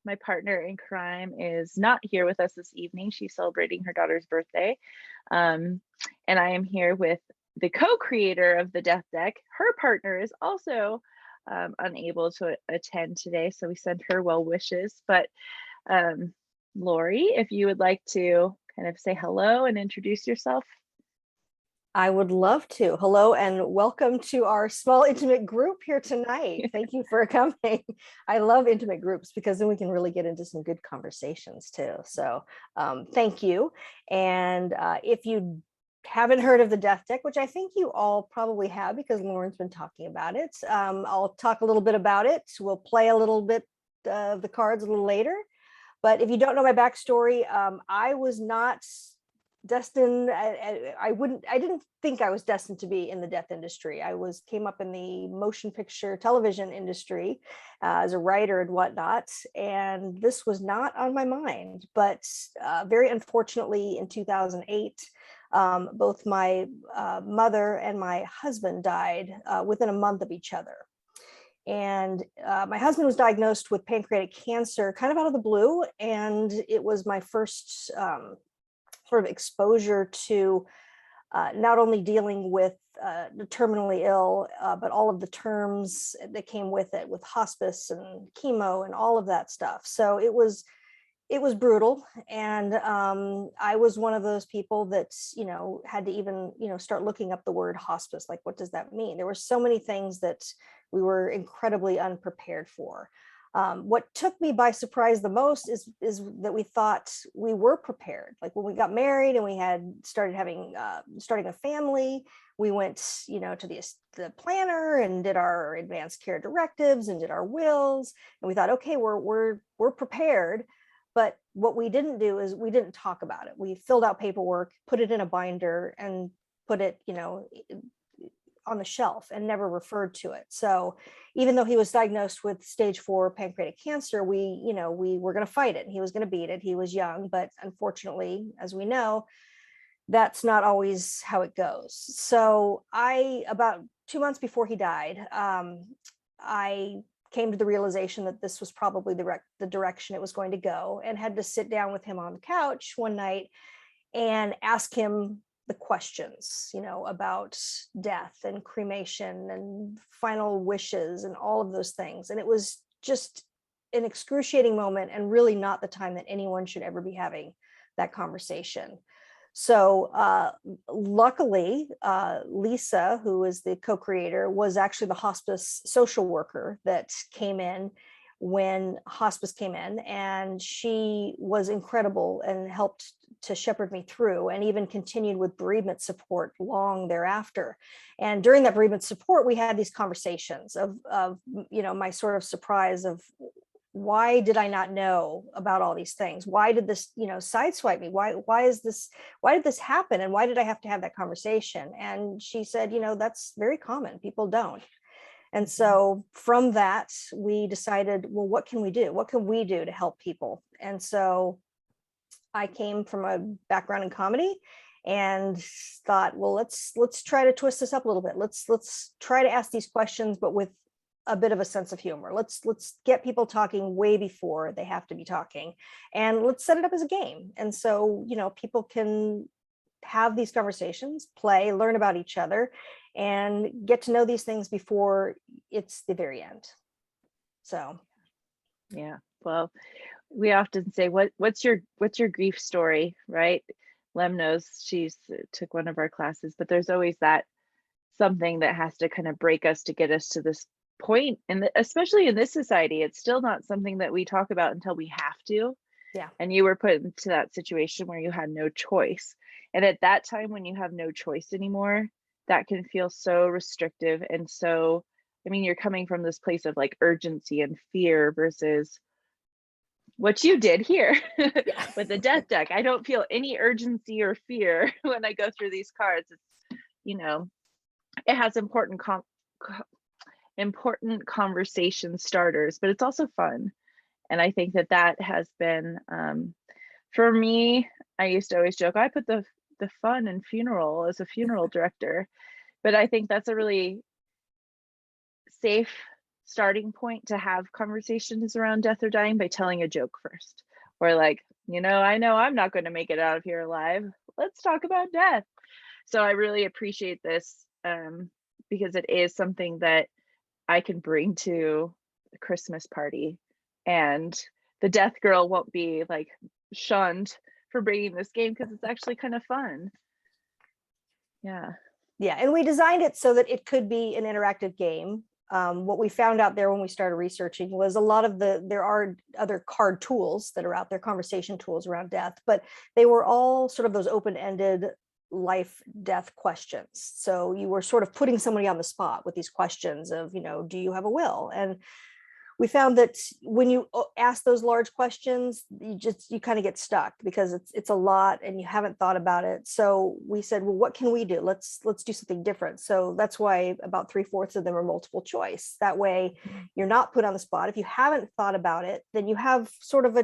My partner in crime is not here with us this evening. She's celebrating her daughter's birthday. And I am here with the co-creator of the Death Deck. Her partner is also unable to attend today, so we send her well wishes. But Lori, if you would like to kind of say hello and introduce yourself. I would love to. Hello and welcome to our small intimate group here tonight. Thank you for coming. I love intimate groups because then we can really get into some good conversations too. So thank you. And if you haven't heard of the Death Deck, which I think you all probably have because Lauren's been talking about it, I'll talk a little bit about it. We'll play a little bit of the cards a little later. But if you don't know my backstory, I was not destined. I didn't think I was destined to be in the death industry. Came up in the motion picture television industry as a writer and whatnot, and this was not on my mind. But very unfortunately, in 2008, both my mother and my husband died within a month of each other. And my husband was diagnosed with pancreatic cancer kind of out of the blue, and it was my first sort of exposure to not only dealing with the terminally ill, but all of the terms that came with it, with hospice and chemo and all of that stuff. So it was brutal. And I was one of those people that, had to even, start looking up the word hospice. Like, what does that mean? There were so many things that we were incredibly unprepared for. What took me by surprise the most is that we thought we were prepared. Like when we got married and we had started starting a family, we went, to the planner and did our advanced care directives and did our wills. And we thought, okay, we're prepared. But what we didn't do is we didn't talk about it. We filled out paperwork, put it in a binder, and put it, on the shelf and never referred to it. So even though he was diagnosed with stage 4 pancreatic cancer, we were going to fight it. He was going to beat it. He was young, but unfortunately, as we know, that's not always how it goes. So about 2 months before he died, I came to the realization that this was probably the direction it was going to go, and had to sit down with him on the couch one night and ask him the questions, about death and cremation and final wishes and all of those things. And it was just an excruciating moment, and really not the time that anyone should ever be having that conversation. So luckily, Lisa, who is the co-creator, was actually the hospice social worker that came in when hospice came in, and she was incredible and helped to shepherd me through, and even continued with bereavement support long thereafter. And during that bereavement support, we had these conversations of my sort of surprise of, why did I not know about all these things? Why did this, sideswipe me? Why did this happen? And why did I have to have that conversation? And she said, that's very common. People don't. And so from that, we decided, well, what can we do? What can we do to help people? And so I came from a background in comedy and thought, well, let's try to twist this up a little bit. Let's try to ask these questions, but with a bit of a sense of humor. Let's get people talking way before they have to be talking, and let's set it up as a game. And so, people can have these conversations, play, learn about each other, and get to know these things before it's the very end. So, yeah. Well, we often say, what's your grief story, right? Lem knows, she's took one of our classes, but there's always that something that has to kind of break us to get us to this point. And especially in this society, it's still not something that we talk about until we have to. Yeah. And you were put into that situation where you had no choice. And at that time, when you have no choice anymore, that can feel so restrictive. And so, you're coming from this place of like urgency and fear versus what you did here with the Death Deck. I don't feel any urgency or fear when I go through these cards. It's, it has important conversation starters, but it's also fun. And I think that has been, for me, I used to always joke, I put the fun in funeral as a funeral director, but I think that's a really safe starting point to have conversations around death or dying by telling a joke first, or like, I know I'm not going to make it out of here alive. Let's talk about death. So I really appreciate this, because it is something that I can bring to the Christmas party, and the death girl won't be like shunned for bringing this game, because it's actually kind of fun. Yeah. Yeah, and we designed it so that it could be an interactive game. What we found out there when we started researching was a lot of there are other card tools that are out there, conversation tools around death, but they were all sort of those open-ended life death questions. So you were sort of putting somebody on the spot with these questions of, do you have a will? And we found that when you ask those large questions, you kind of get stuck because it's a lot and you haven't thought about it. So we said, well, what can we do? Let's do something different. So that's why about 3/4 of them are multiple choice. That way you're not put on the spot. If you haven't thought about it, then you have sort of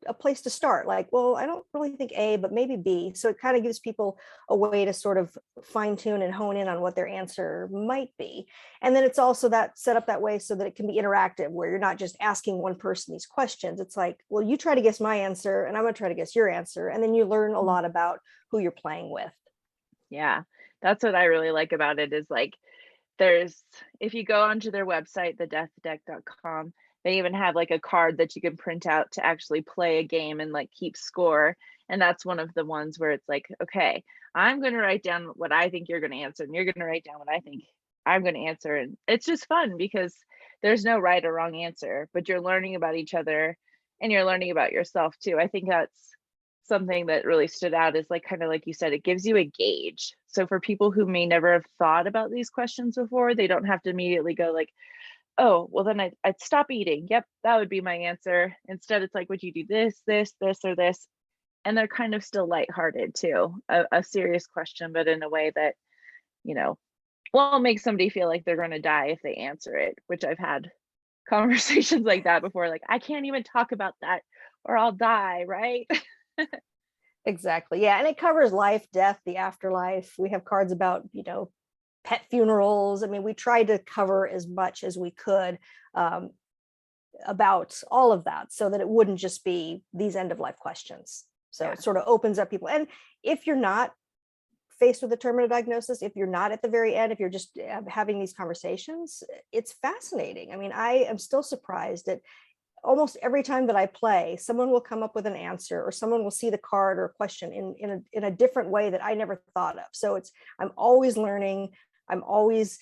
a place to start, like, well, I don't really think A, but maybe B. So it kind of gives people a way to sort of fine tune and hone in on what their answer might be. And then it's also that set up that way so that it can be interactive, where you're not just asking one person these questions. It's like, well, you try to guess my answer and I'm going to try to guess your answer. And then you learn a lot about who you're playing with. Yeah, that's what I really like about it, is like, if you go onto their website, thedeathdeck.com, they even have like a card that you can print out to actually play a game and like keep score. And that's one of the ones where it's like, okay, I'm going to write down what I think you're going to answer, and you're going to write down what I think I'm going to answer. And it's just fun because there's no right or wrong answer, but you're learning about each other and you're learning about yourself too. I think that's something that really stood out, is like, kind of like you said, it gives you a gauge. So for people who may never have thought about these questions before, they don't have to immediately go like, oh, well, then I'd stop eating. Yep, that would be my answer. Instead, it's like, would you do this, this, this, or this? And they're kind of still lighthearted too. A serious question, but in a way that, won't make somebody feel like they're going to die if they answer it, which I've had conversations like that before. Like, I can't even talk about that or I'll die, right? Exactly. Yeah. And it covers life, death, the afterlife. We have cards about, pet funerals. I mean, we tried to cover as much as we could about all of that, so that it wouldn't just be these end of life questions. So Yeah. it sort of opens up people. And if you're not faced with a terminal diagnosis, if you're not at the very end, if you're just having these conversations, it's fascinating. I mean, I am still surprised at almost every time that I play, someone will come up with an answer, or someone will see the card or a question in a different way that I never thought of. So I'm always learning. I'm always,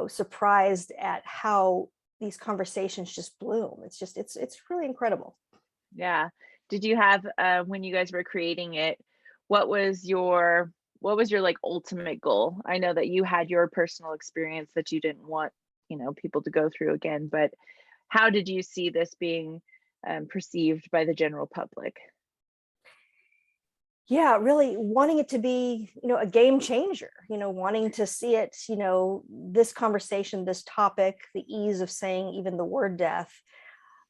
surprised at how these conversations just bloom. It's really incredible. Yeah. Did you have, when you guys were creating it, what was your like ultimate goal? I know that you had your personal experience that you didn't want, people to go through again, but how did you see this being perceived by the general public? Yeah, really wanting it to be, a game changer, wanting to see it, this conversation, this topic, the ease of saying even the word death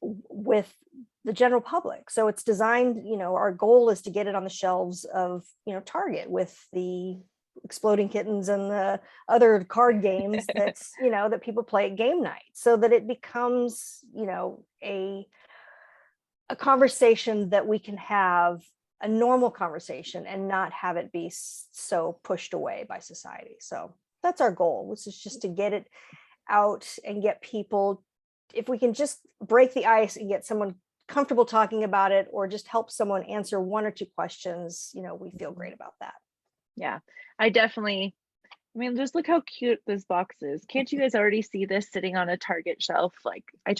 with the general public. So it's designed, our goal is to get it on the shelves of, Target with the exploding kittens and the other card games that's, that people play at game night, so that it becomes, a conversation that we can have, a normal conversation, and not have it be so pushed away by society. So that's our goal, which is just to get it out and get people, if we can just break the ice and get someone comfortable talking about it, or just help someone answer one or two questions, we feel great about that. Yeah, I mean, just look how cute this box is. Can't you guys already see this sitting on a Target shelf? Like, I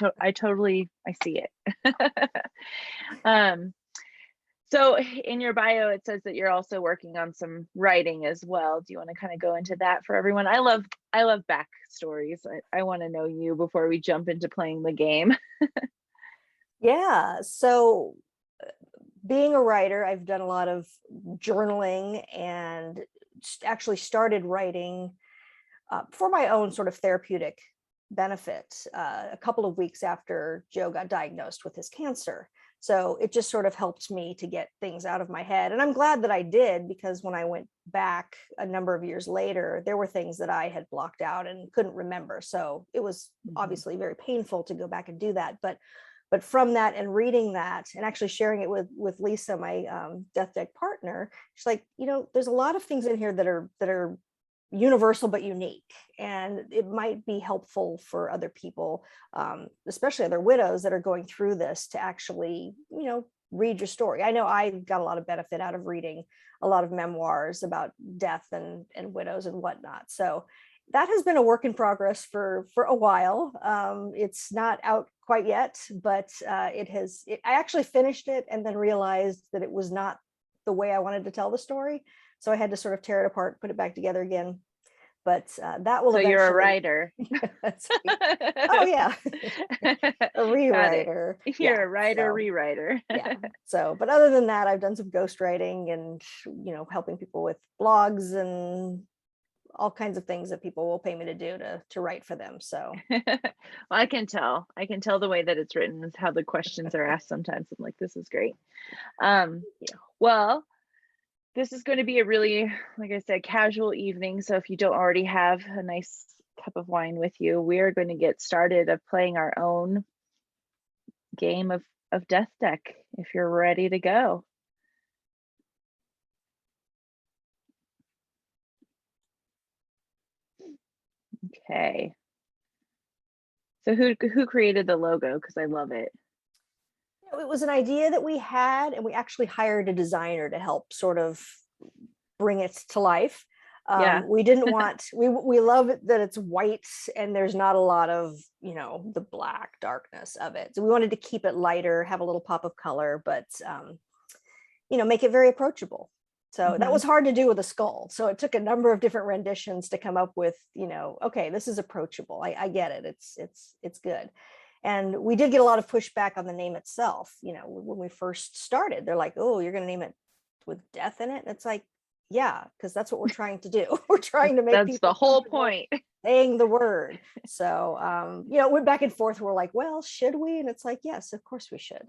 see it. So in your bio, it says that you're also working on some writing as well. Do you want to kind of go into that for everyone? I love backstories. I want to know you before we jump into playing the game. Yeah. So being a writer, I've done a lot of journaling, and actually started writing for my own sort of therapeutic benefit a couple of weeks after Joe got diagnosed with his cancer. So it just sort of helped me to get things out of my head. And I'm glad that I did, because when I went back a number of years later, there were things that I had blocked out and couldn't remember. So it was obviously very painful to go back and do that. But from that and reading that and actually sharing it with Lisa, my Death Deck partner, she's like, there's a lot of things in here that are universal but unique, and it might be helpful for other people, especially other widows that are going through this, to actually read your story. I know I got a lot of benefit out of reading a lot of memoirs about death and widows and whatnot. So that has been a work in progress for a while. It's not out quite yet, but I actually finished it and then realized that it was not the way I wanted to tell the story. So I had to sort of tear it apart, put it back together again. But that will so eventually... You're a writer. Oh yeah. A rewriter. You're a writer, rewriter. Yeah. So, but other than that, I've done some ghostwriting and, helping people with blogs and all kinds of things that people will pay me to do to write for them. So well, I can tell the way that it's written is how the questions are asked. Sometimes I'm like, this is great. Well, this is going to be a really, like I said, casual evening. So if you don't already have a nice cup of wine with you, we are going to get started of playing our own game of Death Deck, if you're ready to go. Okay. So who created the logo? Because I love it. It was an idea that we had, and we actually hired a designer to help sort of bring it to life. We didn't want, we love it that it's white and there's not a lot of, the black darkness of it. So we wanted to keep it lighter, have a little pop of color, but, make it very approachable. So that was hard to do with a skull. So it took a number of different renditions to come up with, okay, this is approachable. I get it. It's good. And we did get a lot of pushback on the name itself. When we first started, they're like, oh, you're going to name it with death in it. And it's like, yeah, because that's what we're trying to do. We're trying to make that's the whole point. Saying the word. So, it went back and forth. We're like, well, should we? And it's like, yes, of course we should.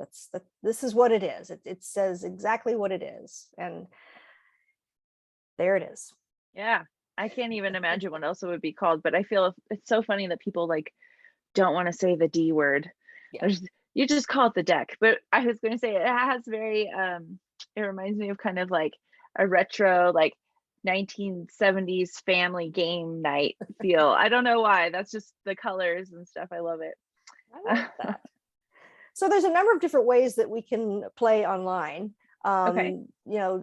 This is what it is. It says exactly what it is. And there it is. Yeah. I can't even imagine what else it would be called, but I feel it's so funny that people don't want to say the D word. Yeah. You just call it the deck. But I was going to say it has very it reminds me of kind of like a retro 1970s family game night feel. I don't know why. That's just the colors and stuff. I love it. I like that. So there's a number of different ways that we can play online. Okay.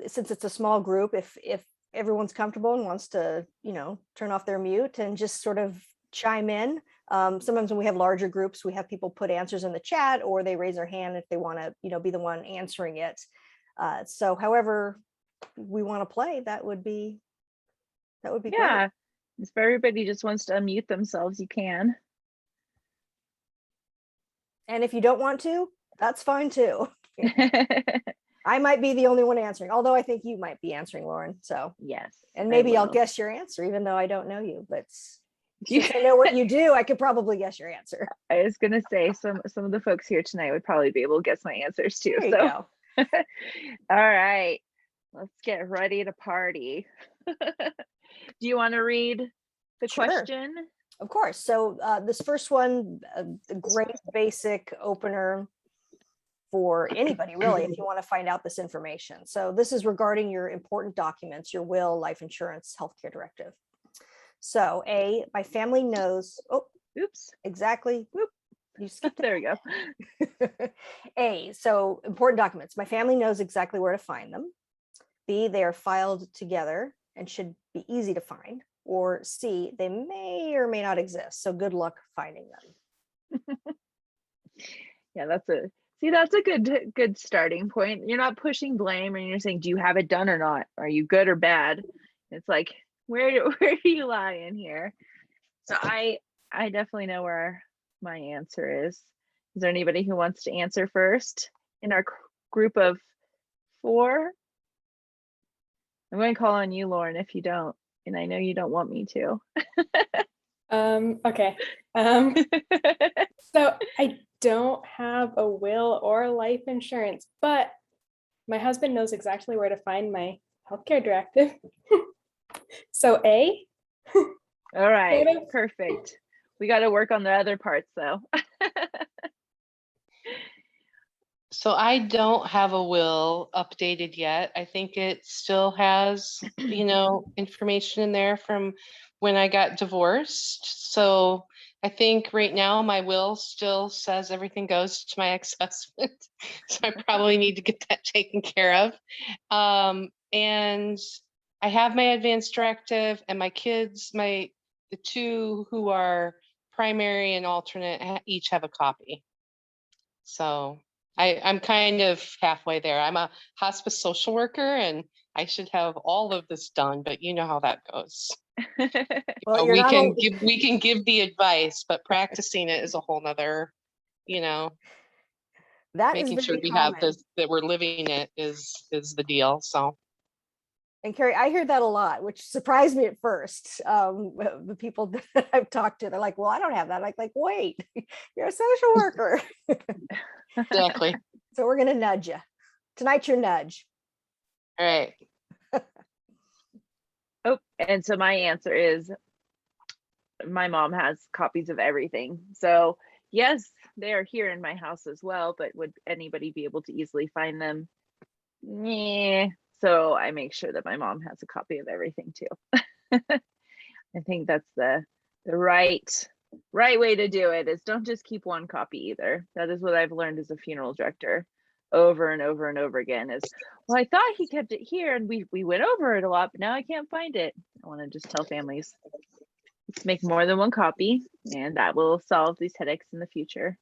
Since it's a small group, if everyone's comfortable and wants to, turn off their mute and just sort of chime in. Sometimes when we have larger groups, we have people put answers in the chat, or they raise their hand if they want to, be the one answering it. So however we want to play, that would be yeah. great. If everybody just wants to unmute themselves, you can. And if you don't want to, that's fine too. I might be the only one answering, although I think you might be answering, Lauren. So yes. And maybe I'll guess your answer, even though I don't know you, but since I know what you do, I could probably guess your answer. I was gonna say some of the folks here tonight would probably be able to guess my answers too. There you go. All right, let's get ready to party. Do you want to read the question? Of course. So this first one, a great basic opener for anybody, really, if you want to find out this information. So this is regarding your important documents, your will, life insurance, healthcare directive. So my family knows, oops, exactly. Whoop, you skipped there we go. So important documents. My family knows exactly where to find them. B, they are filed together and should be easy to find. Or C, they may or may not exist. So good luck finding them. Yeah, that's a good starting point. You're not pushing blame, and you're saying, do you have it done or not? Are you good or bad? It's like, where do you lie in here? So I definitely know where my answer is. Is there anybody who wants to answer first in our group of 4? I'm going to call on you, Lauren, if you don't, and I know you don't want me to. Okay. So I don't have a will or life insurance, but my husband knows exactly where to find my healthcare directive. So A. All right, Sort of. perfect. We got to work on the other parts though. So I don't have a will updated yet. I think it still has, information in there from when I got divorced. So I think right now my will still says everything goes to my ex-husband. So I probably need to get that taken care of. And I have my advance directive, and my kids, the two who are primary and alternate each have a copy. So I'm kind of halfway there. I'm a hospice social worker and I should have all of this done, but you know how that goes. Well, We can give the advice, but practicing it is a whole nother, that making is sure very we common. have this, that we're living it is the deal. So. And Carrie, I hear that a lot, which surprised me at first. The people that I've talked to, they're like, well, I don't have that. I'm like, wait, you're a social worker. Exactly. So we're going to nudge you. Tonight's your nudge. All right. Oh, and so my answer is my mom has copies of everything. So yes, they are here in my house as well, but would anybody be able to easily find them? Yeah. So I make sure that my mom has a copy of everything too. I think that's the right way to do it, is don't just keep one copy either. That is what I've learned as a funeral director over and over and over again is, well, I thought he kept it here and we went over it a lot, but now I can't find it. I want to just tell families, let's make more than one copy, and that will solve these headaches in the future.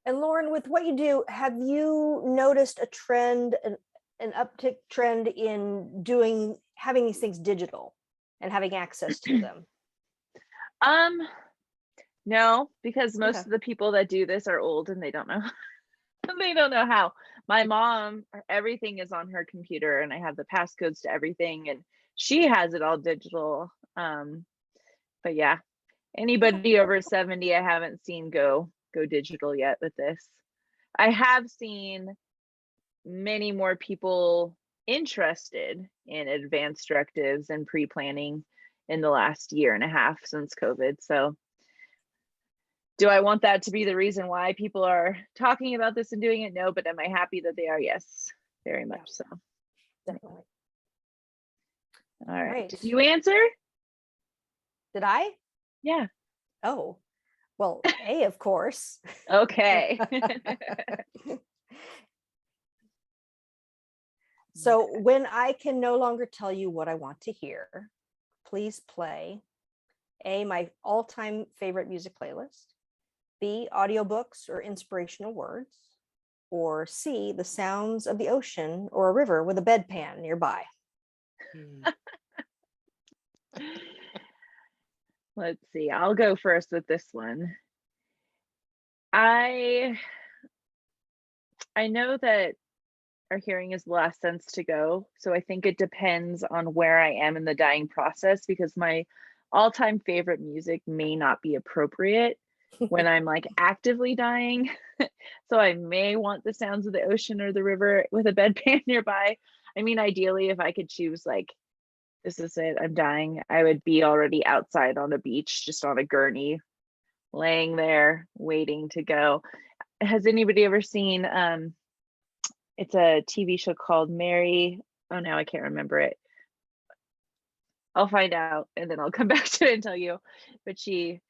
And Lauren, with what you do, have you noticed a trend, an uptick trend in having these things digital and having access to them? No, because most of the people that do this are old and they don't know. They don't know how. My mom, everything is on her computer and I have the passcodes to everything and she has it all digital. But yeah, anybody over 70 I haven't seen go digital yet with this. I have seen many more people interested in advanced directives and pre-planning in the last year and a half since COVID. So do I want that to be the reason why people are talking about this and doing it? No, but am I happy that they are? Yes, very much so. Definitely. All right. Did you answer? Did I? Yeah. Oh, well, A, of course. Okay. So when I can no longer tell you what I want to hear, please play A, my all-time favorite music playlist, B, audiobooks or inspirational words, or C, the sounds of the ocean or a river with a bedpan nearby. Let's see. I'll go first with this one. I know that our hearing is the last sense to go. So I think it depends on where I am in the dying process, because my all-time favorite music may not be appropriate when I'm like actively dying. So I may want the sounds of the ocean or the river with a bedpan nearby. I mean, ideally, if I could choose, like, this is it, I'm dying, I would be already outside on a beach, just on a gurney, laying there, waiting to go. Has anybody ever seen, it's a TV show called Mary, oh, now I can't remember it. I'll find out and then I'll come back to it and tell you. But she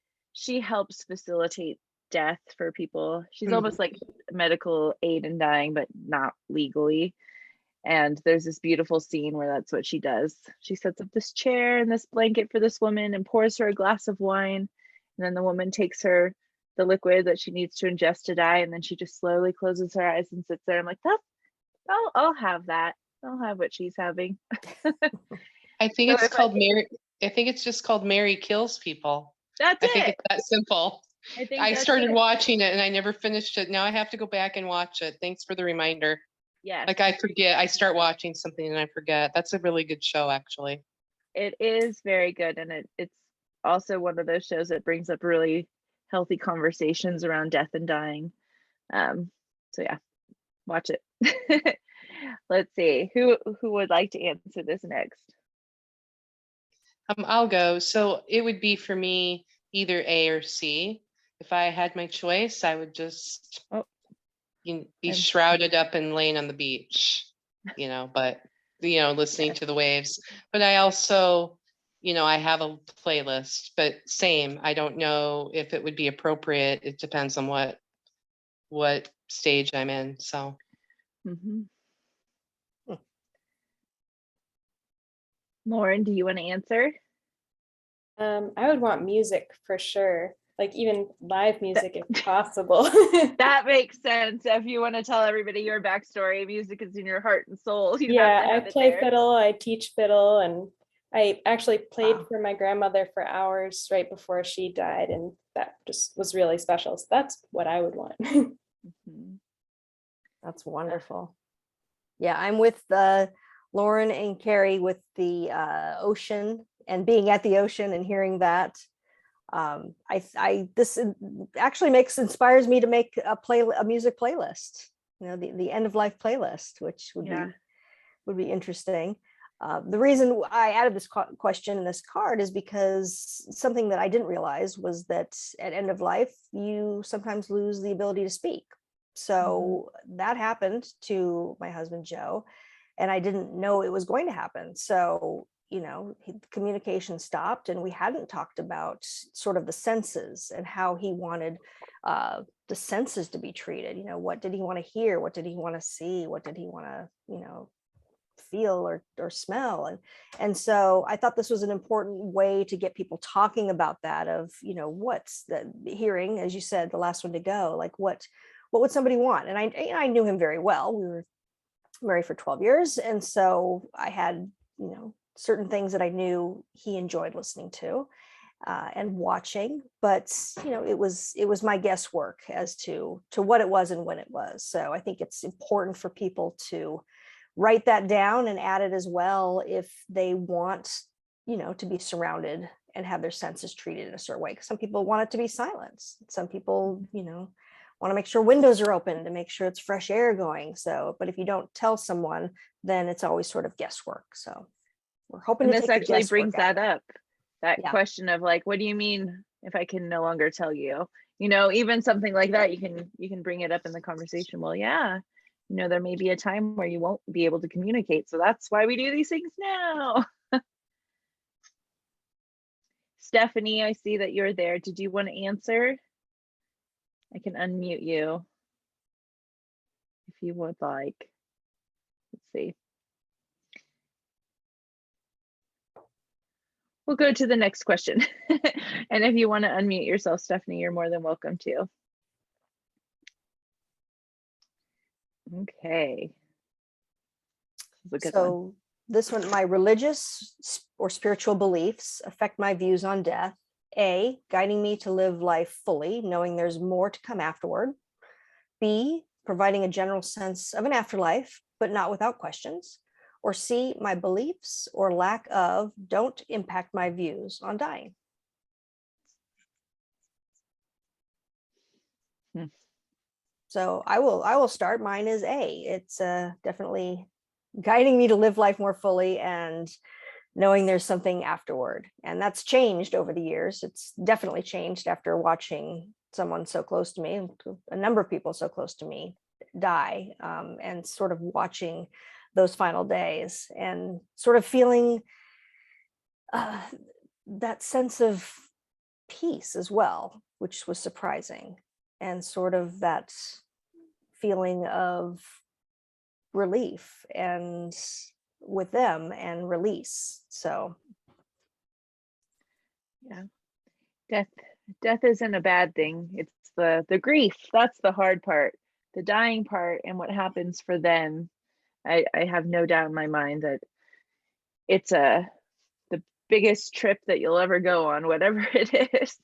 helps facilitate death for people. She's almost like medical aid in dying, but not legally. And there's this beautiful scene where that's what she does. She sets up this chair and this blanket for this woman and pours her a glass of wine. And then the woman takes her the liquid that she needs to ingest to die. And then she just slowly closes her eyes and sits there. I'm like, I'll have that. I'll have what she's having. I think it's called Mary. I think it's just called Mary Kills People. That's it. I think it's that simple. I started watching it and I never finished it. Now I have to go back and watch it. Thanks for the reminder. Yeah. Like I forget, I start watching something and I forget. That's a really good show, actually. It is very good, and also one of those shows that brings up really healthy conversations around death and dying. So yeah, watch it. Let's see, who would like to answer this next? I'll go. So it would be for me either A or C. If I had my choice, I would just be shrouded up and laying on the beach, but listening to the waves. But I also, I have a playlist, but same. I don't know if it would be appropriate. It depends on what stage I'm in. So. Mm-hmm. Lauren, do you want to answer? I would want music for sure, like even live music if possible. That makes sense. If you want to tell everybody your backstory, music is in your heart and soul. I play fiddle, I teach fiddle, and I actually played for my grandmother for hours right before she died, and that just was really special. So that's what I would want. Mm-hmm. That's wonderful. Yeah, I'm with Lauren and Carrie with the ocean and being at the ocean and hearing that. This actually inspires me to make a music playlist, the end of life playlist, which would be interesting. The reason I added this question in this card is because something that I didn't realize was that at end of life, you sometimes lose the ability to speak. So that happened to my husband, Joe, and I didn't know it was going to happen. So, communication stopped, and we hadn't talked about sort of the senses and how he wanted the senses to be treated. What did he want to hear? What did he want to see? What did he want to, feel or smell? And so I thought this was an important way to get people talking about that of, what's the hearing, as you said, the last one to go, like what would somebody want? And I knew him very well. We were married for 12 years. And so I had, certain things that I knew he enjoyed listening to and watching, but it was my guesswork as to what it was and when it was. So I think it's important for people to write that down and add it as well if they want, to be surrounded and have their senses treated in a certain way. Because some people want it to be silence. Some people, want to make sure windows are open to make sure it's fresh air going. So, but if you don't tell someone, then it's always sort of guesswork. So we're hoping and to this take actually brings that up, that question of like, what do you mean if I can no longer tell you? Even something like that, you can bring it up in the conversation. Well, yeah, there may be a time where you won't be able to communicate. So that's why we do these things now. Stephanie, I see that you're there. Did you want to answer? I can unmute you if you would like. Let's see. We'll go to the next question. And if you want to unmute yourself, Stephanie, you're more than welcome to. Okay. So this one, my religious or spiritual beliefs affect my views on death. A, guiding me to live life fully, knowing there's more to come afterward. B, providing a general sense of an afterlife, but not without questions. Or C, my beliefs or lack of don't impact my views on dying. So I will start. Mine is A. It's definitely guiding me to live life more fully and knowing there's something afterward. And that's changed over the years. It's definitely changed after watching someone so close to me, a number of people so close to me die, and sort of watching those final days and sort of feeling that sense of peace as well, which was surprising, and sort of that feeling of relief and with them and release. So yeah, death isn't a bad thing. It's the grief, that's the hard part. The dying part and what happens for them, I have no doubt in my mind that it's the biggest trip that you'll ever go on, whatever it is.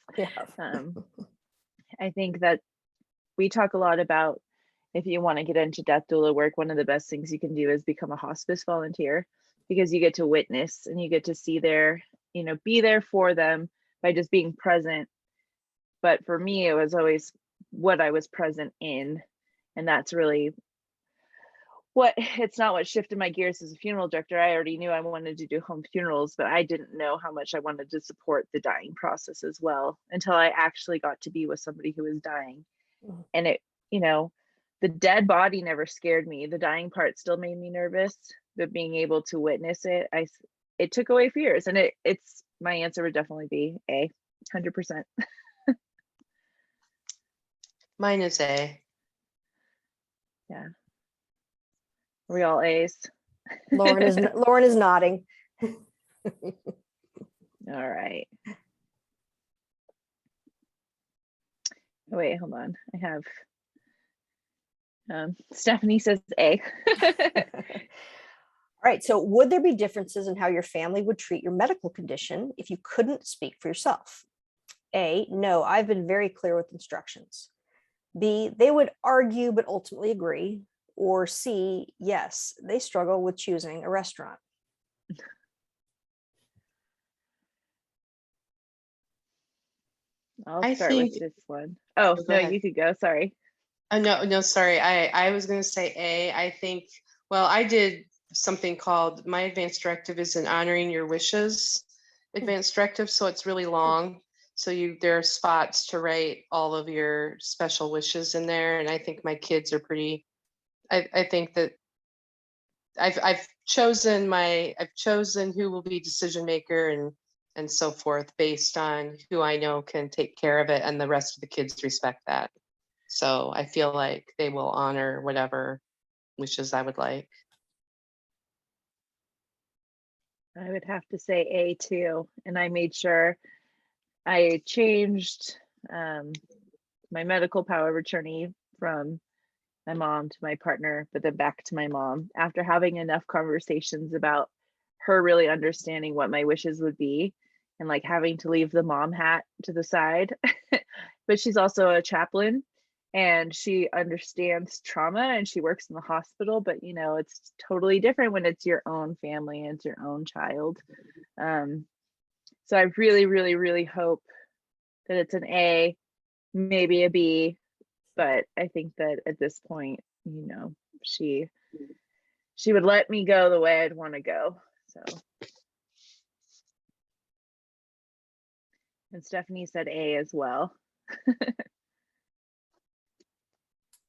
I think that we talk a lot about, if you want to get into death doula work, one of the best things you can do is become a hospice volunteer, because you get to witness and you get to see be there for them, by just being present. But for me, it was always what I was present in. And that's really it's not what shifted my gears as a funeral director. I already knew I wanted to do home funerals, but I didn't know how much I wanted to support the dying process as well until I actually got to be with somebody who was dying. And it, the dead body never scared me. The dying part still made me nervous, but being able to witness it, it took away fears. And it's my answer would definitely be A, 100%. Mine is A. Yeah. Are we all A's? Lauren is nodding. All right. Wait, hold on. I have Stephanie says A. All right. So would there be differences in how your family would treat your medical condition if you couldn't speak for yourself? A, no, I've been very clear with instructions. B, they would argue but ultimately agree. Or C, yes, they struggle with choosing a restaurant. I'll start with this one. Oh, Go no, ahead. you could go. Sorry. No, sorry. I was going to say A. I think, well, I did something called my advanced directive is an honoring your wishes advanced directive. So it's really long. So there are spots to write all of your special wishes in there. And I think my kids are pretty, I think that I've chosen who will be decision maker and so forth based on who I know can take care of it, and the rest of the kids respect that. So I feel like they will honor whatever wishes I would like. I would have to say A too. And I made sure I changed my medical power of attorney from my mom to my partner, but then back to my mom after having enough conversations about her really understanding what my wishes would be and like having to leave the mom hat to the side. But she's also a chaplain and she understands trauma and she works in the hospital, but it's totally different when it's your own family and it's your own child. So I really, really, really hope that it's an A, maybe a B, but I think that at this point, she would let me go the way I'd want to go. So, and Stephanie said A as well.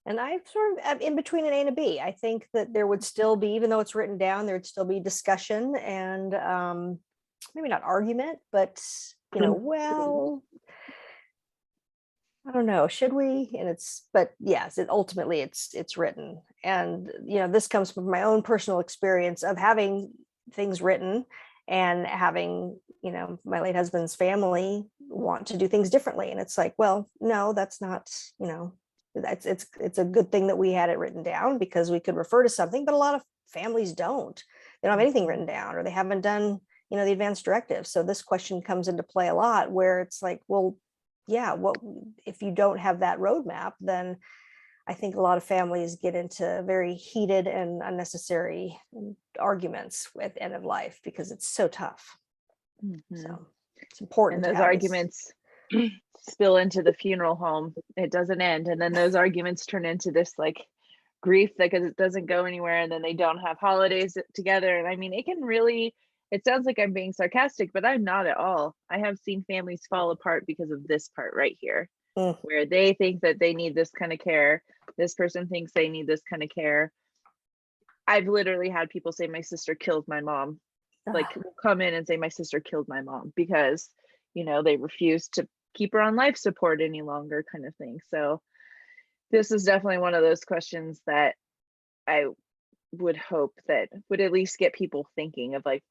And I'm sort of in between an A and a B. I think that there would still be, even though it's written down, there would still be discussion and maybe not argument, but well, I don't know, should we? And but yes, ultimately it's written. And, this comes from my own personal experience of having things written and having, my late husband's family want to do things differently. And it's like, well, no, that's not, it's a good thing that we had it written down because we could refer to something, but a lot of families don't. They don't have anything written down, or they haven't done, the advanced directive. So this question comes into play a lot where it's like, well, yeah, what if you don't have that roadmap? Then I think a lot of families get into very heated and unnecessary arguments at the end of life because it's so tough. So it's important. And those arguments spill into the funeral home. It doesn't end. And then those arguments turn into this like grief because it doesn't go anywhere. And then they don't have holidays together. And I mean, it sounds like I'm being sarcastic, but I'm not at all. I have seen families fall apart because of this part right here, where they think that they need this kind of care. This person thinks they need this kind of care. I've literally had people say, my sister killed my mom. Like come in and say, my sister killed my mom because, they refuse to keep her on life support any longer kind of thing. So this is definitely one of those questions that I would hope that would at least get people thinking of like,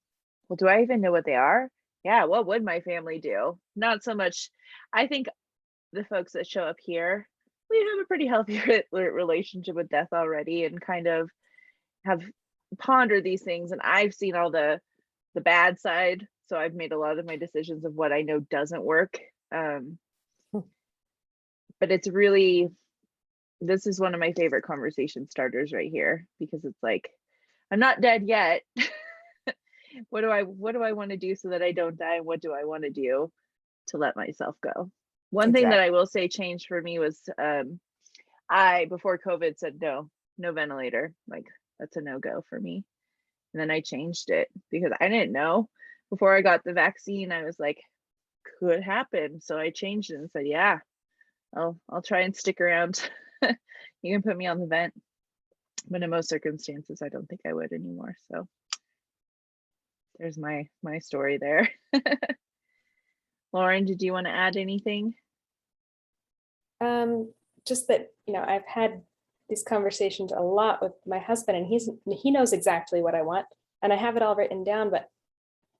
well, do I even know what they are? Yeah, what would my family do? Not so much. I think the folks that show up here, we have a pretty healthy relationship with death already and kind of have pondered these things. And I've seen all the bad side. So I've made a lot of my decisions of what I know doesn't work. But it's really, this is one of my favorite conversation starters right here, because it's like, I'm not dead yet. What do I want to do so that I don't die? And what do I want to do to let myself go. One thing that I will say changed for me was I, before COVID, said no ventilator. Like, that's a no-go for me. And then I changed it because I didn't know. Before I got the vaccine, I was like, could happen. So I changed it and said, yeah, I'll try and stick around. You can put me on the vent. But in most circumstances, I don't think I would anymore. So there's my story there. Lauren, did you want to add anything? Just that, I've had these conversations a lot with my husband, and he knows exactly what I want, and I have it all written down, but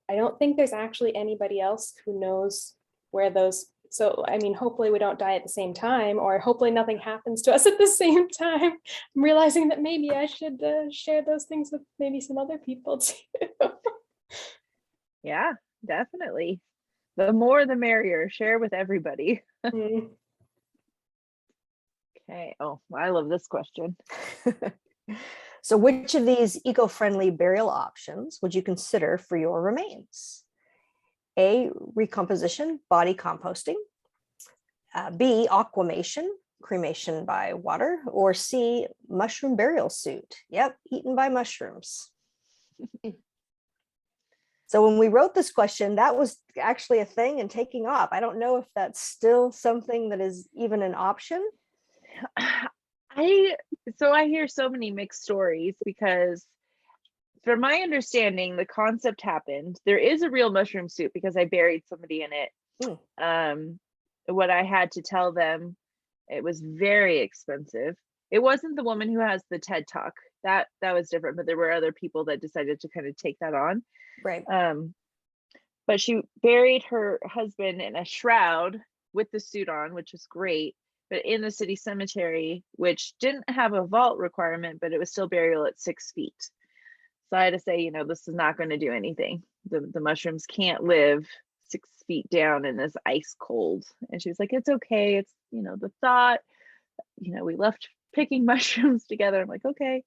I don't think there's actually anybody else who knows where those. So, I mean, hopefully we don't die at the same time, or hopefully nothing happens to us at the same time. I'm realizing that maybe I should share those things with maybe some other people too. Yeah, definitely. The more the merrier. Share with everybody. Mm. Okay. Oh, I love this question. So which of these eco-friendly burial options would you consider for your remains? A, recomposition, body composting. B, aquamation, cremation by water. Or C, mushroom burial suit. Yep, eaten by mushrooms. So when we wrote this question, that was actually a thing and taking off. I don't know if that's still something that is even an option. I hear so many mixed stories because from my understanding, the concept happened. There is a real mushroom soup because I buried somebody in it. What I had to tell them, it was very expensive. It wasn't the woman who has the TED Talk. That was different, but there were other people that decided to kind of take that on. Right. But she buried her husband in a shroud with the suit on, which was great, but in the city cemetery, which didn't have a vault requirement, but it was still burial at 6 feet. So I had to say, this is not going to do anything. The mushrooms can't live 6 feet down in this ice cold. And she was like, it's okay. It's, the thought, we left picking mushrooms together. I'm like, okay.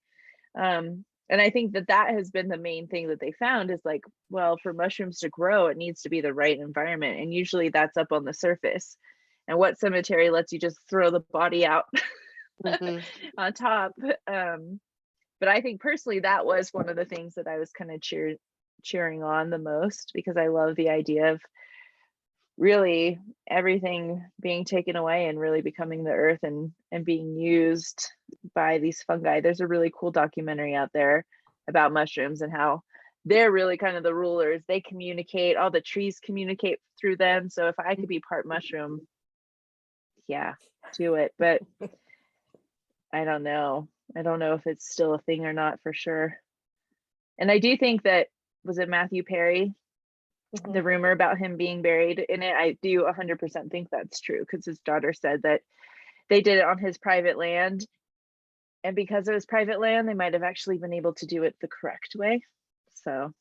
And I think that has been the main thing that they found is like, well, for mushrooms to grow, it needs to be the right environment. And usually that's up on the surface. And what cemetery lets you just throw the body out on top? But I think personally, that was one of the things that I was kind of cheering on the most, because I love the idea of really everything being taken away and really becoming the earth and being used by these fungi. There's a really cool documentary out there about mushrooms and how they're really kind of the rulers. They communicate, all the trees communicate through them. So if I could be part mushroom, yeah, do it. But I don't know if it's still a thing or not for sure. And I do think that, was it Matthew Perry? The rumor about him being buried in it, I do 100% think that's true, because his daughter said that they did it on his private land. And because it was private land, they might have actually been able to do it the correct way. So,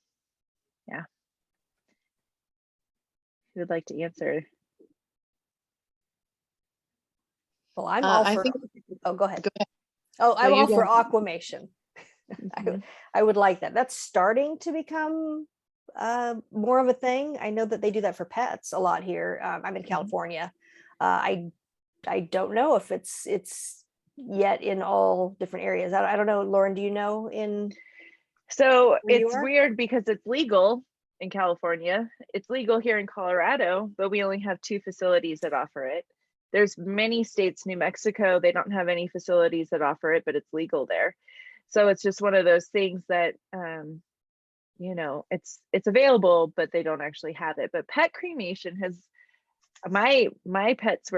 yeah. Who would like to answer? Well, I'm all for. Oh, go ahead. Oh, I'm all for aquamation. I would like that. That's starting to become more of a thing. I know that they do that for pets a lot here. I'm in California. I don't know if it's yet in all different areas. I don't know. Lauren, do you know So it's weird because it's legal in California. It's legal here in Colorado, but we only have 2 facilities that offer it. There's many states, New Mexico, they don't have any facilities that offer it, but it's legal there. So it's just one of those things that, it's available, but they don't actually have it. But pet cremation my pets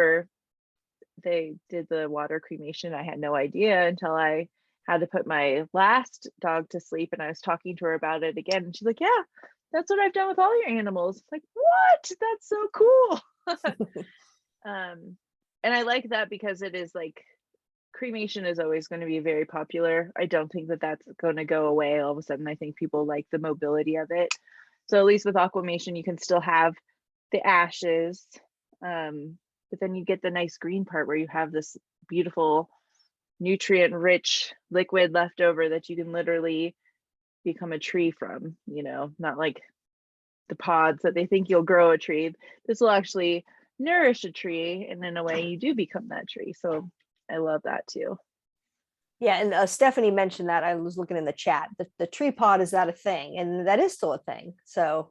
they did the water cremation. I had no idea until I had to put my last dog to sleep, and I was talking to her about it again. And she's like, yeah, that's what I've done with all your animals. It's like, what? That's so cool. And I like that because it is like, cremation is always going to be very popular. I don't think that that's going to go away all of a sudden. I think people like the mobility of it. So at least with aquamation, you can still have the ashes, but then you get the nice green part where you have this beautiful nutrient rich liquid left over that you can literally become a tree from, not like the pods that they think you'll grow a tree. This will actually nourish a tree, and in a way you do become that tree. So I love that too. Yeah, and Stephanie mentioned that. I was looking in the chat. The tree pod, is that a thing? And that is still a thing. So,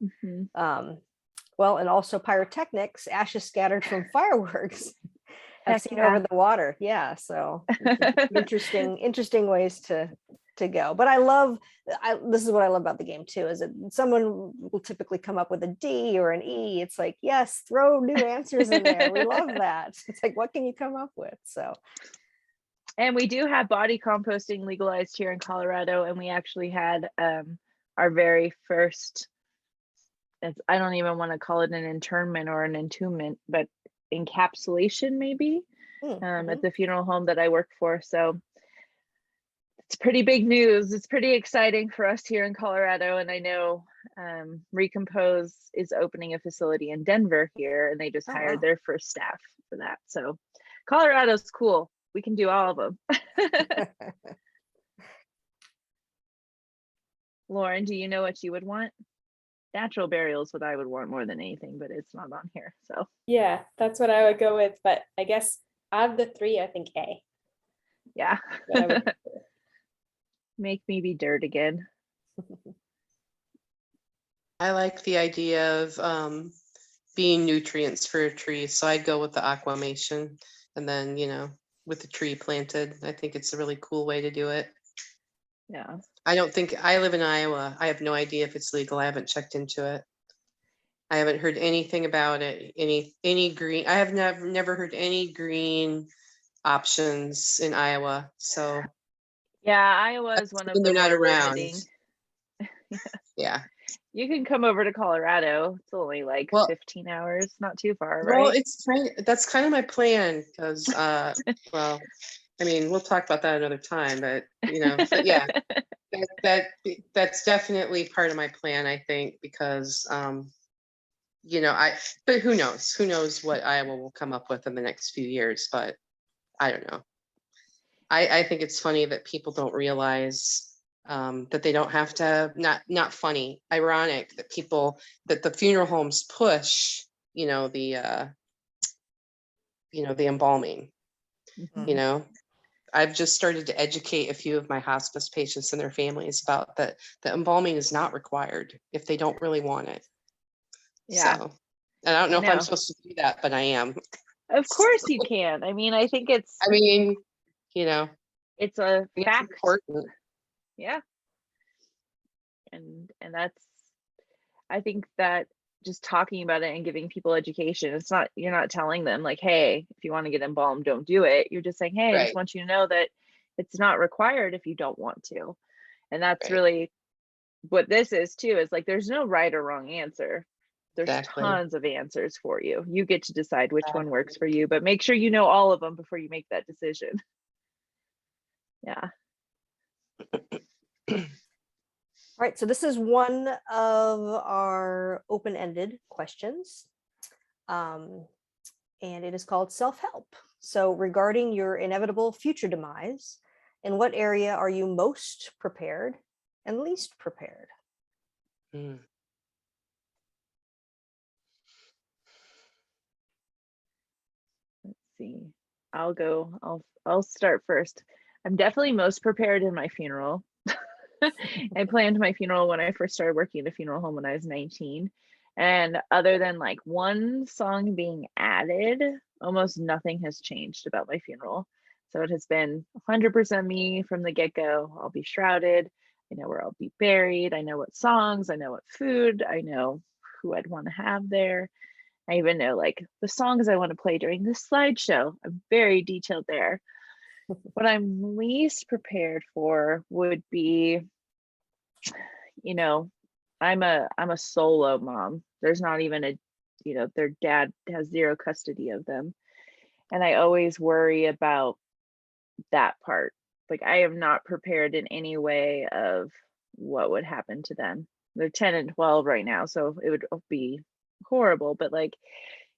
well, and also pyrotechnics, ashes scattered from fireworks, have seen over the water. Yeah, so interesting ways to go. But this is what I love about the game too, is that someone will typically come up with a D or an E. It's like, yes, throw new answers in there. We love that. It's like, what can you come up with? So. And we do have body composting legalized here in Colorado, and we actually had our very first, I don't even want to call it an internment or an entombment, but encapsulation maybe, at the funeral home that I work for. So it's pretty big news. It's pretty exciting for us here in Colorado. And I know Recompose is opening a facility in Denver here, and they just hired their first staff for that. So Colorado's cool. We can do all of them. Lauren, do you know what you would want? Natural burial is what I would want more than anything, but it's not on here. So yeah, that's what I would go with. But I guess out of the three, I think A. Yeah. Make me be dirt again. I like the idea of being nutrients for a tree. So I'd go with the aquamation, and then, with the tree planted. I think it's a really cool way to do it. Yeah. I live in Iowa. I have no idea if it's legal. I haven't checked into it. I haven't heard anything about it. Any green. I have never heard any green options in Iowa. So yeah, Iowa is one of the they're not more around. limiting. Yeah. You can come over to Colorado. It's only like 15 hours, not too far, right? Well, that's kind of my plan, because well, I mean, we'll talk about that another time, but but yeah, that's definitely part of my plan, I think, because but who knows what Iowa will come up with in the next few years, but I don't know. I think it's funny that people don't realize that they don't have to, not funny, ironic that the funeral homes push, the embalming. I've just started to educate a few of my hospice patients and their families about that embalming is not required if they don't really want it. Yeah. So, and I don't know if I'm supposed to do that, but I am. Of course you can. I mean, I think it's it's a fact. Important. Yeah. And that's, I think that just talking about it and giving people education, you're not telling them like, hey, if you want to get embalmed, don't do it. You're just saying, hey, I just want you to know that it's not required if you don't want to. And that's really what this is too, is like, there's no right or wrong answer. There's tons of answers for you. You get to decide which one works for you, but make sure you know all of them before you make that decision. Yeah. All right, so this is one of our open-ended questions, and it is called self-help. So regarding your inevitable future demise, in what area are you most prepared and least prepared? Let's see. I'll start first. I'm definitely most prepared in my funeral. I planned my funeral when I first started working at a funeral home when I was 19. And other than like one song being added, almost nothing has changed about my funeral. So it has been 100% me from the get-go. I'll be shrouded. I know where I'll be buried. I know what songs, I know what food, I know who I'd want to have there. I even know like the songs I want to play during this slideshow. I'm very detailed there. What I'm least prepared for would be, I'm a solo mom. There's not even their dad has zero custody of them. And I always worry about that part. Like, I am not prepared in any way of what would happen to them. They're 10 and 12 right now, so it would be horrible. But like,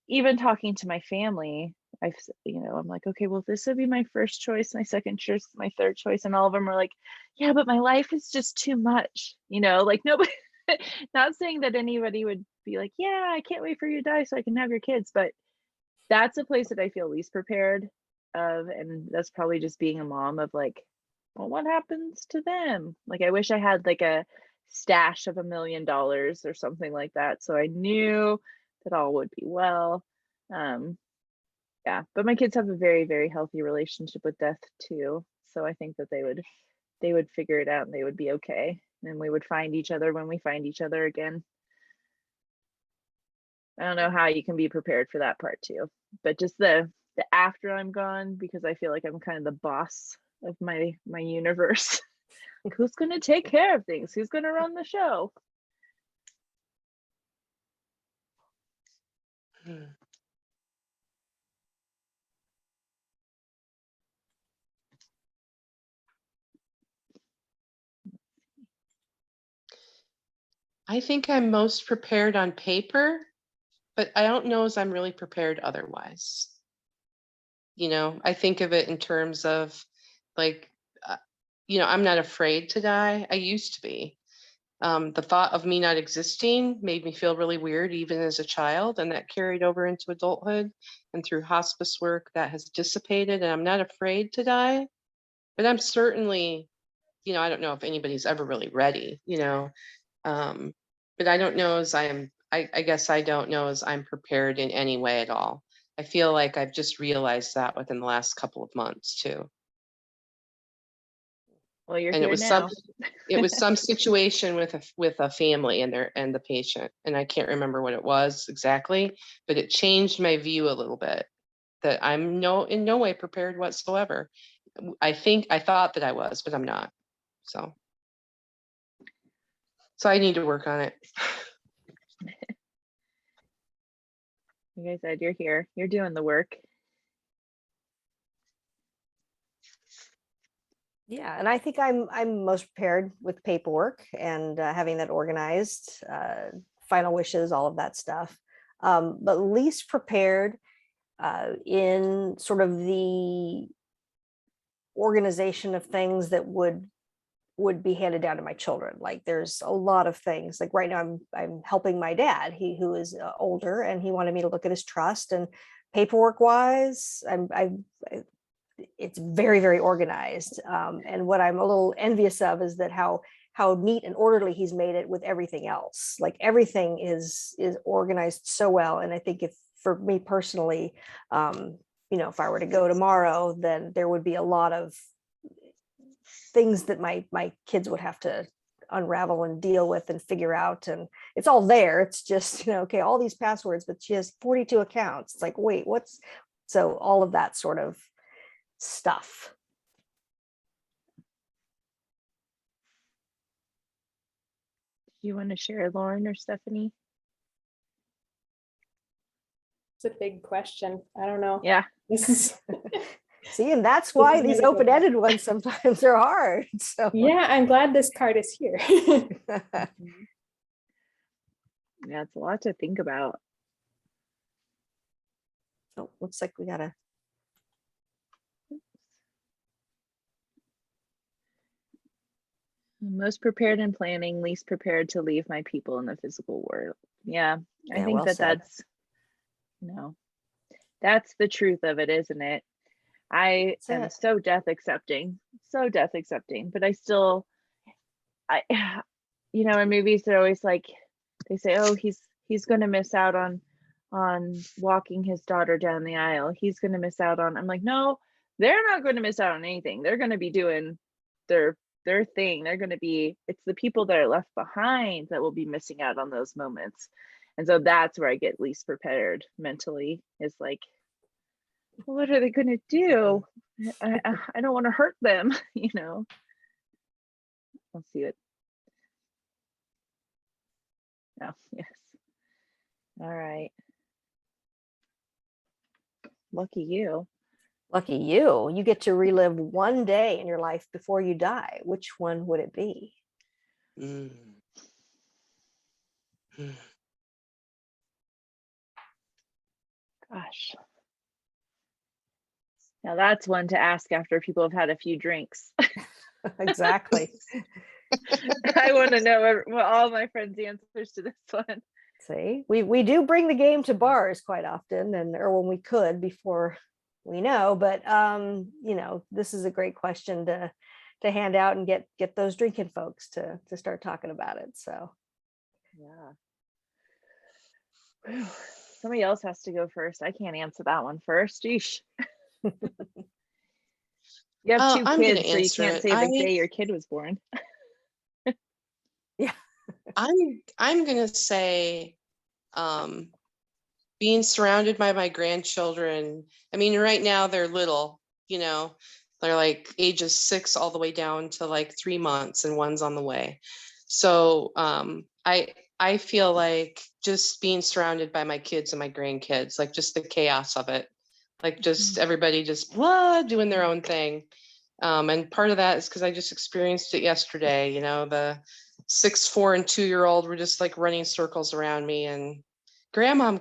even talking to my family, I'm like, okay, well, this would be my first choice, my second choice, my third choice. And all of them are like, yeah, but my life is just too much, like nobody, Not saying that anybody would be like, yeah, I can't wait for you to die so I can have your kids, but that's a place that I feel least prepared of. And that's probably just being a mom of like, well, what happens to them? Like, I wish I had like a stash of $1 million or something like that. So I knew that all would be well. Yeah, but my kids have a very, very healthy relationship with death too. So I think that they would figure it out and they would be okay. And we would find each other when we find each other again. I don't know how you can be prepared for that part too, but just the after I'm gone, because I feel like I'm kind of the boss of my universe. Like, who's going to take care of things? Who's going to run the show? I think I'm most prepared on paper, but I don't know as I'm really prepared otherwise. You know, I think of it in terms of like, you know, I'm not afraid to die. I used to be. The thought of me not existing made me feel really weird, even as a child, and that carried over into adulthood. And through hospice work, that has dissipated, and I'm not afraid to die. But I'm certainly, you know, I don't know if anybody's ever really ready, you know. But I don't know as I guess I don't know as I'm prepared in any way at all. I feel like I've just realized that within the last couple of months too. Well, you're And here now. it was some situation with a family and the patient, and I can't remember what it was exactly, but it changed my view a little bit, that I'm in no way prepared whatsoever. I thought that I was, but I'm not. So I need to work on it. Like I said, you're here. You're doing the work. Yeah, and I think I'm most prepared with paperwork and having that organized, final wishes, all of that stuff. But least prepared in sort of the organization of things that would be handed down to my children. Like there's a lot of things. Like right now, I'm helping my dad, who is older, and he wanted me to look at his trust, and paperwork wise, it's very, very organized. And what I'm a little envious of is that how neat and orderly he's made it with everything else. Like everything is organized so well. And I think if for me personally, you know, if I were to go tomorrow, then there would be a lot of things that my kids would have to unravel and deal with and figure out. And it's all there. It's just, you know, okay, all these passwords, but she has 42 accounts. It's like, wait, so all of that sort of stuff. Do you want to share, Lauren or Stephanie? It's a big question. I don't know. Yeah. This is See, and that's why these open-ended ones sometimes are hard. So yeah, I'm glad this card is here. Yeah, it's a lot to think about. oh, looks like we gotta. Most prepared in planning, least prepared to leave my people in the physical world. Yeah, I think well said. that's, you know, that's the truth of it, isn't it? I am so death accepting, but I still, you know, in movies they're always like, they say, oh, he's going to miss out on walking his daughter down the aisle. He's going to miss out on, I'm like, no, they're not going to miss out on anything. They're going to be doing their thing. They're going to be, it's the people that are left behind that will be missing out on those moments. And so that's where I get least prepared mentally, is like, what are they going to do? I don't want to hurt them, you know. Let's see it. Oh, yes. All right. Lucky you. Lucky you. You get to relive one day in your life before you die. Which one would it be? Gosh. Now that's one to ask after people have had a few drinks. Exactly. I want to know all my friends' answers to this one. See, we do bring the game to bars quite often, or when we could before we know, but this is a great question to hand out and get those drinking folks to start talking about it. So yeah. Somebody else has to go first. I can't answer that one first. Yeesh. You have two I'm kids, gonna so you answer can't it. say the day your kid was born. yeah. I'm gonna say being surrounded by my grandchildren. I mean, right now they're little, they're like ages 6 all the way down to like 3 months, and one's on the way. So I feel like just being surrounded by my kids and my grandkids, like just the chaos of it, like just everybody just doing their own thing. And part of that is because I just experienced it yesterday. The 6, 4, and 2-year-old were just like running circles around me, and grandmom,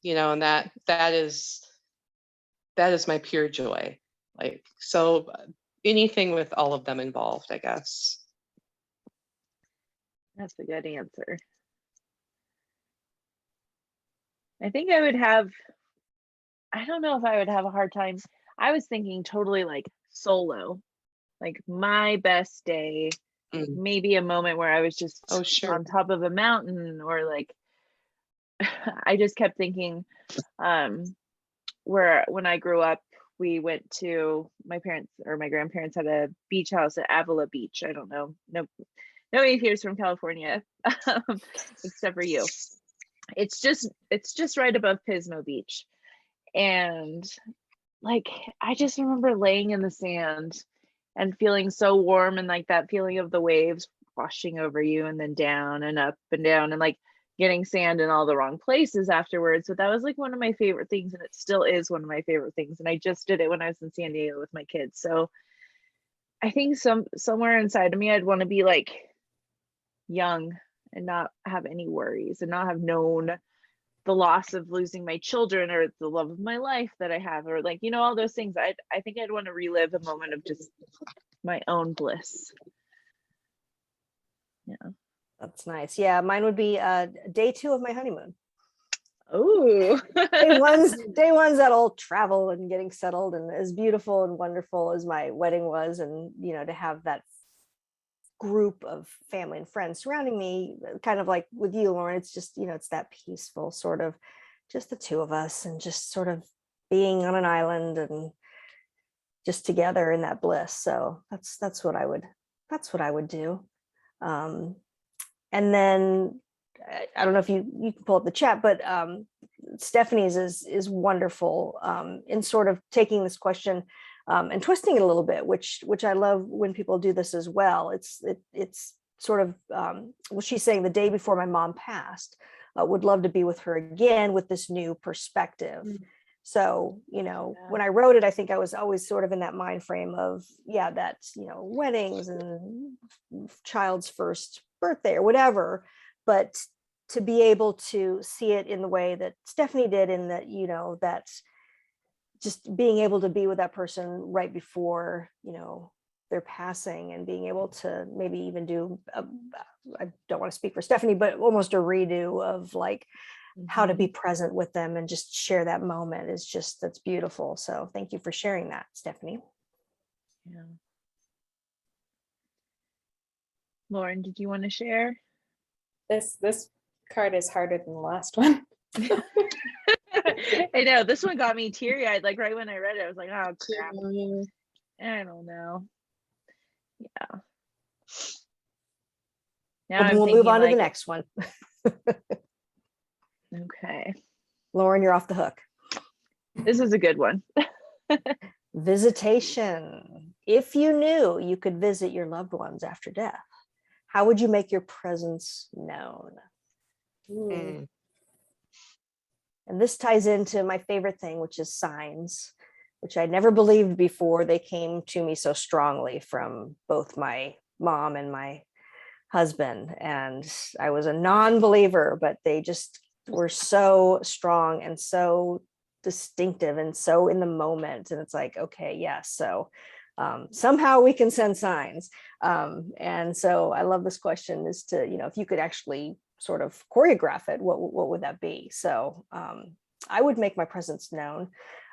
and that is my pure joy. Like, so anything with all of them involved, I guess. That's a good answer. I think I don't know if I would have a hard time. I was thinking totally like solo, like my best day, maybe a moment where I was just on top of a mountain, or like, I just kept thinking, where when I grew up, we went to my grandparents had a beach house at Avila Beach. I don't know. Nobody here's from California, except for you. It's just right above Pismo Beach. And like, I just remember laying in the sand and feeling so warm, and like that feeling of the waves washing over you and then down and up and down, and like getting sand in all the wrong places afterwards. So that was like one of my favorite things, and it still is one of my favorite things. And I just did it when I was in San Diego with my kids. So I think somewhere inside of me, I'd want to be like young and not have any worries, and not have known the loss of losing my children, or the love of my life that I have, or like, all those things. I think I'd want to relive a moment of just my own bliss. Yeah. That's nice. Yeah, mine would be day 2 of my honeymoon. Oh. day one's that all travel and getting settled, and as beautiful and wonderful as my wedding was, and to have that group of family and friends surrounding me, kind of like with you, Lauren, it's just it's that peaceful sort of just the two of us, and just sort of being on an island and just together in that bliss. So that's what I would do. And then I don't know if you can pull up the chat, but Stephanie's is wonderful in sort of taking this question and twisting it a little bit, which I love when people do this as well. It's sort of well, she's saying the day before my mom passed, would love to be with her again with this new perspective. So, when I wrote it, I think I was always sort of in that mind frame of, that's, weddings and child's first birthday or whatever, but to be able to see it in the way that Stephanie did, in that, that's just being able to be with that person right before, their passing, and being able to maybe even do, I don't want to speak for Stephanie, but almost a redo of like, how to be present with them and just share that moment is just, that's beautiful. So thank you for sharing that, Stephanie. Yeah. Lauren, did you want to share? This card is harder than the last one. I know, this one got me teary-eyed, like right when I read it. I was like, oh crap. I don't know. Yeah. Now We'll move on to the next one. Okay. Lauren, you're off the hook. This is a good one. Visitation. If you knew you could visit your loved ones after death, how would you make your presence known? And this ties into my favorite thing, which is signs, which I never believed before they came to me so strongly from both my mom and my husband. And I was a non-believer, but they just were so strong and so distinctive and so in the moment. And it's like, okay, yes. So Somehow we can send signs. And so I love this question is to, if you could actually sort of choreograph it, what would that be? So I would make my presence known.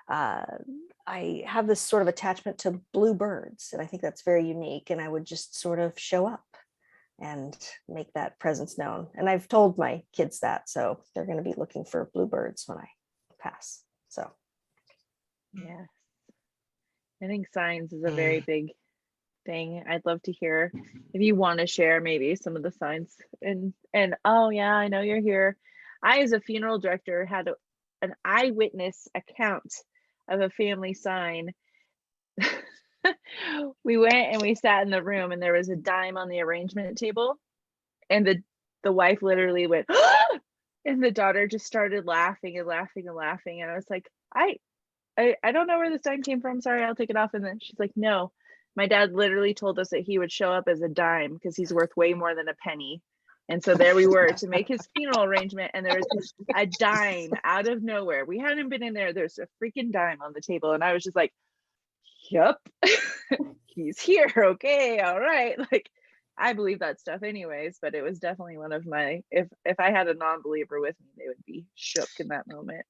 I have this sort of attachment to blue birds, and I think that's very unique. And I would just sort of show up and make that presence known. And I've told my kids that, so they're going to be looking for bluebirds when I pass. So, yeah, I think signs is a very big thing. I'd love to hear if you want to share maybe some of the signs. And oh yeah, I know you're here. I, as a funeral director, had an eyewitness account of a family sign. We went and we sat in the room, and there was a dime on the arrangement table, and the wife literally went, and the daughter just started laughing and laughing and laughing, and I was like, I don't know where this dime came from. Sorry, I'll take it off. And then she's like, no, my dad literally told us that he would show up as a dime because he's worth way more than a penny. And so there we were to make his funeral arrangement, and there was a dime out of nowhere. We hadn't been in there. There's a freaking dime on the table, and I was just like, yep, he's here. Okay, all right. Like, I believe that stuff anyways, but it was definitely one of my, if I had a non-believer with me, they would be shook in that moment.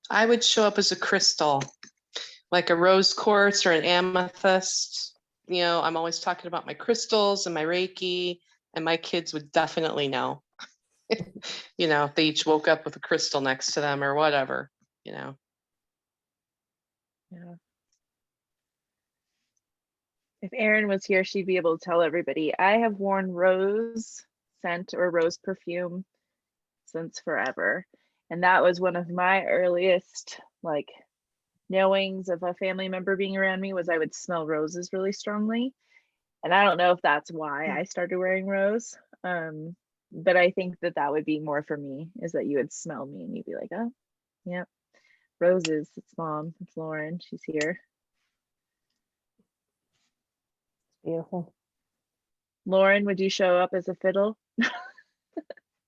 I would show up as a crystal, like a rose quartz or an amethyst. I'm always talking about my crystals and my Reiki, and my kids would definitely know. If they each woke up with a crystal next to them or whatever, Yeah. If Erin was here, she'd be able to tell everybody, I have worn rose scent or rose perfume since forever. And that was one of my earliest like knowings of a family member being around me, was I would smell roses really strongly. And I don't know if that's why I started wearing rose. But I think that would be more for me, is that you would smell me and you'd be like, oh, yeah, roses. It's mom. It's Lauren. She's here. beautiful. Lauren, would you show up as a fiddle?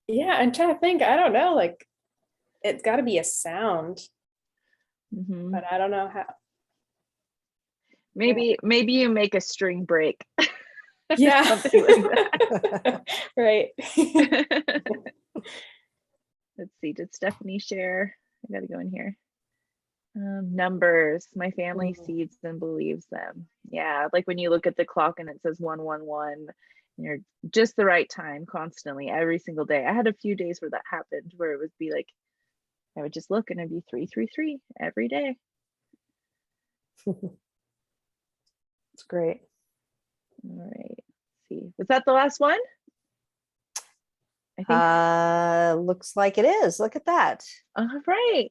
Yeah, I'm trying to think. I don't know. Like, it's got to be a sound, but I don't know how. Maybe you make a string break. Yeah. Something like that. Right. Let's see. Did Stephanie share? I gotta go in here. Numbers. My family sees and believes them. Yeah, like when you look at the clock and it says 111, and you're just the right time constantly every single day. I had a few days where that happened, where it would be like I would just look and it'd be 333 every day. It's great. All right. Let's see. Was that the last one? I think looks like it is. Look at that. All right.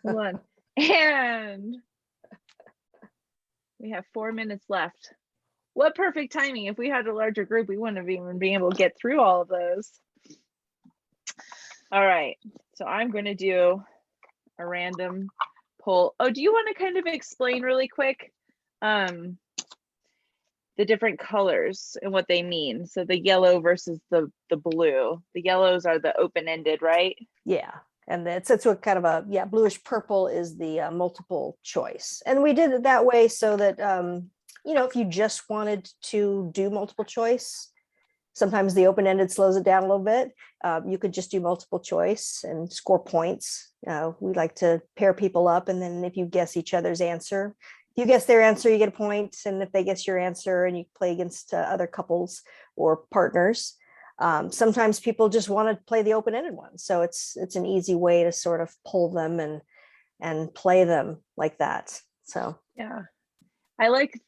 Hold on. And we have 4 minutes left. What perfect timing. If we had a larger group, we wouldn't have even been able to get through all of those. All right. So I'm going to do a random poll. Oh, do you want to kind of explain really quick the different colors and what they mean? So the yellow versus the blue. The yellows are the open-ended, right? Yeah. And it's a kind of a, bluish purple is the multiple choice. And we did it that way so that, if you just wanted to do multiple choice, sometimes the open-ended slows it down a little bit. You could just do multiple choice and score points. We like to pair people up, and then if you guess each other's answer, if you guess their answer, you get a point. And if they guess your answer, and you play against other couples or partners. Sometimes people just want to play the open-ended one. So it's an easy way to sort of pull them and play them like that. So yeah. I like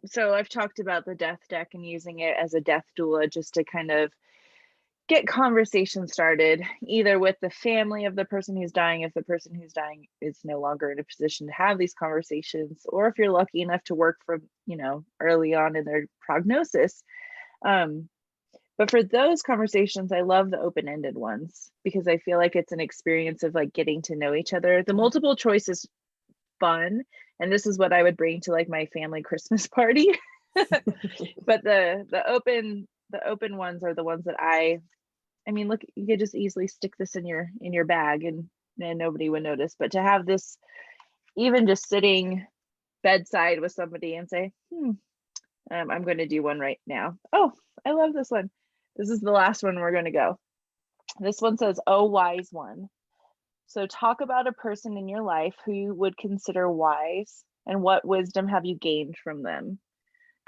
so I've talked about the death deck and using it as a death doula just to kind of get conversation started, either with the family of the person who's dying, if the person who's dying is no longer in a position to have these conversations, or if you're lucky enough to work from, early on in their prognosis. But for those conversations, I love the open-ended ones because I feel like it's an experience of like getting to know each other. The multiple choice is fun, and this is what I would bring to like my family Christmas party. But the open ones are the ones that I mean, look, you could just easily stick this in your bag and nobody would notice. But to have this even just sitting bedside with somebody and say, I'm going to do one right now. Oh, I love this one. This is the last one we're going to go. This one says, oh, wise one. So talk about a person in your life who you would consider wise, and what wisdom have you gained from them?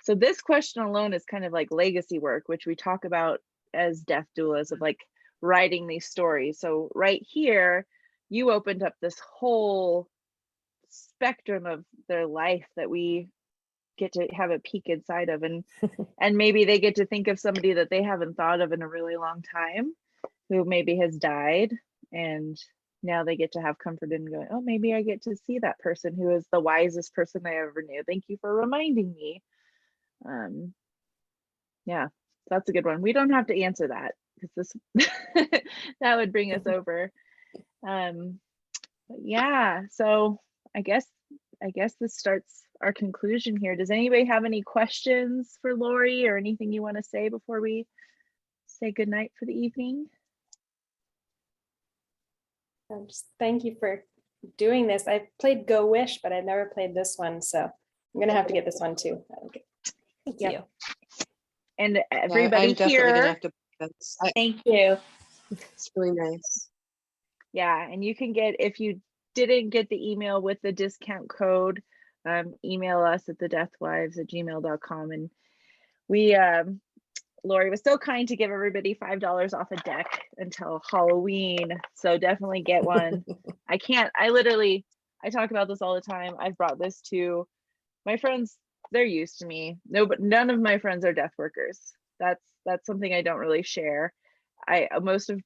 So this question alone is kind of like legacy work, which we talk about as death doulas, of like writing these stories. So right here, you opened up this whole spectrum of their life that we get to have a peek inside of, and maybe they get to think of somebody that they haven't thought of in a really long time, who maybe has died, and now they get to have comfort in going, oh, maybe I get to see that person who is the wisest person I ever knew. Thank you for reminding me. Yeah, that's a good one. We don't have to answer that, because this that would bring us over. But yeah, so I guess this starts our conclusion here. Does anybody have any questions for Lori, or anything you want to say before we say goodnight for the evening? Just thank you for doing this. I've played Go Wish, but I've never played this one, so I'm gonna have to get this one too. Thank you. And I'm everybody definitely here, gonna have to. thank you. It's really nice. Yeah, and you can get, if you didn't get the email with the discount code, email us at thedeathwives@gmail.com, and we Lori was so kind to give everybody $5 off a deck until Halloween, so definitely get one. I talk about this all the time. I've brought this to my friends. They're used to me. No, but none of my friends are death workers. That's something I don't really share. Most of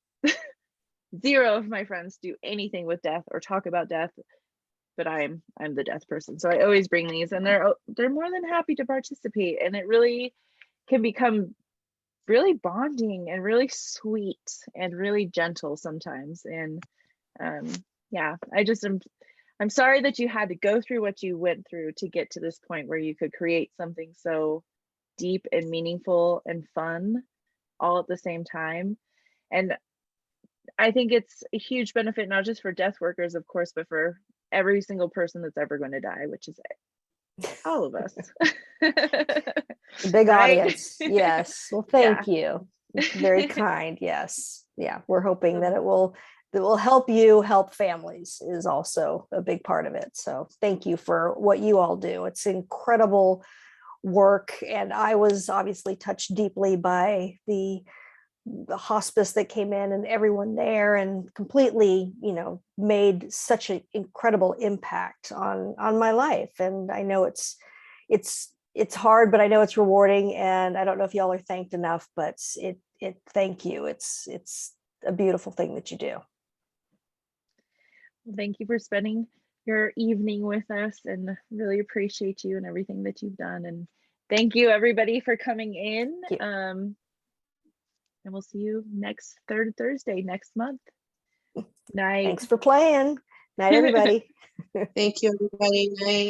zero of my friends do anything with death or talk about death, but I'm the death person. So I always bring these, and they're more than happy to participate, and it really can become really bonding and really sweet and really gentle sometimes. And yeah, I'm sorry that you had to go through what you went through to get to this point where you could create something so deep and meaningful and fun all at the same time. And I think it's a huge benefit, not just for death workers, of course, but for every single person that's ever going to die, which is all of us. Big Right? audience. Yes. Well, thank you. Very kind. Yes. Yeah. We're hoping that it will help you help families, is also a big part of it. So thank you for what you all do. It's incredible work. And I was obviously touched deeply by the hospice that came in, and everyone there, and completely, made such an incredible impact on my life. And I know it's hard, but I know it's rewarding. And I don't know if y'all are thanked enough, but thank you. It's a beautiful thing that you do. Thank you for spending your evening with us, and really appreciate you and everything that you've done. And thank you everybody for coming in. And we'll see you next third Thursday next month. Night. Thanks for playing. Night, everybody. Thank you, everybody. Night.